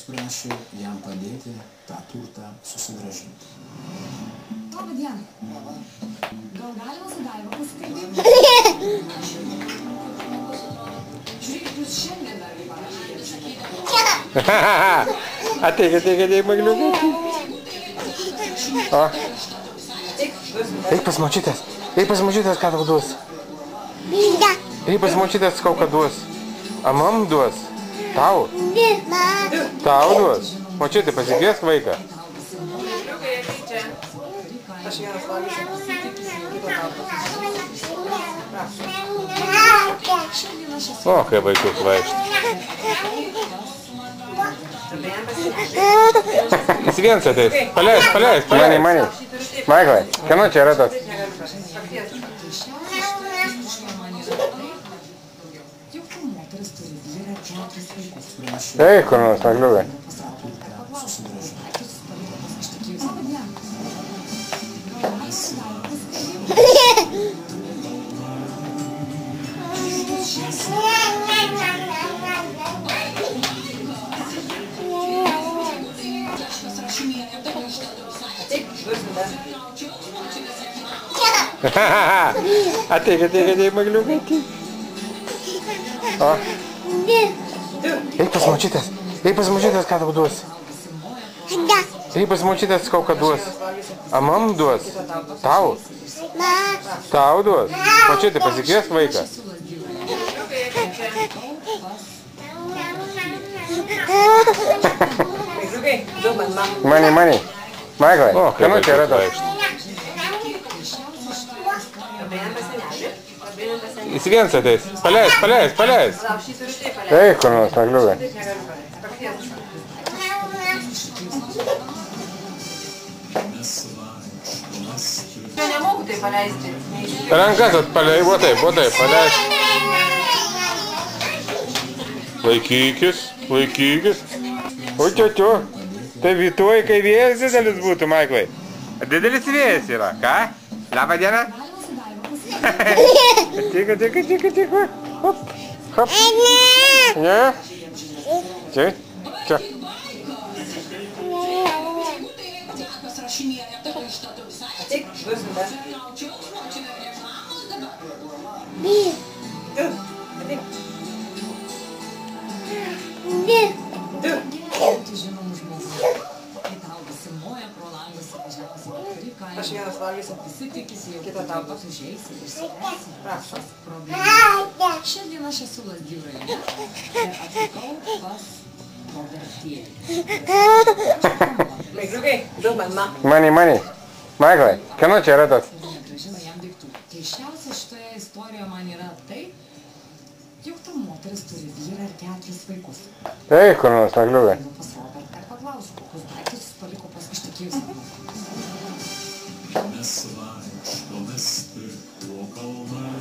prašė jam padėti tą turtą susigrąžinti. Labą dieną. Gal galima su Daiva pasikalbėti? Žiūrėkit, jūs šiandien dar parašėte. Ateik, magliukai. O. Eik pas močiutės, ką tau duos. Eik pas močiutės, ką duos. A mam duos? Tau? Tau duos. Močiutė, pasikviesk vaiką. O, kai vaikus vaikšt. Jis viens ateis. Paleis. Mani. Maiklai, kieno čia yra tas? Eik, kur nors, magliukai. Ateik, magliukai. O. Eik pas močiutės, ką tau duos. Eik pas močiutės, ką duos. A mam duos? Tau? Tau duos. Močiutė, pasikviesk vaiką. Mani. Maiklai, kieno čia yra tas? Jis viens ateis. Paleis. Eik, kur nors, magliukai. Nemoku tai paleisti. Rankas atpaleis, o taip, paleis. Laikykis. O čia. Tai vytuoj, kai vėjas didelis būtų, Maiklai. Didelis vėjas yra, ką? Labą dieną. Tik. Hop. Ne? Čia. Aš vienas valgysiu, kitą tau pasižiūrėsi ir spręsi. Prašom. Šiandien aš esu Lazdijų rajone ir atvykau pas Robertėlį. Magliukai, duok man. Mani. Maiklai, kieno čia yra tas? Negrąžino jam daiktų. Keisčiausia šitoje istorijoje man yra tai, jog ta moteris turi vyrą ir 4 vaikus. Eik, kur nors, magliukai. Pas Robertą ir paklausiu, kokius daiktus jis paliko pas ištekėjusią žmogų. Mes vaikštome stipriu kalną.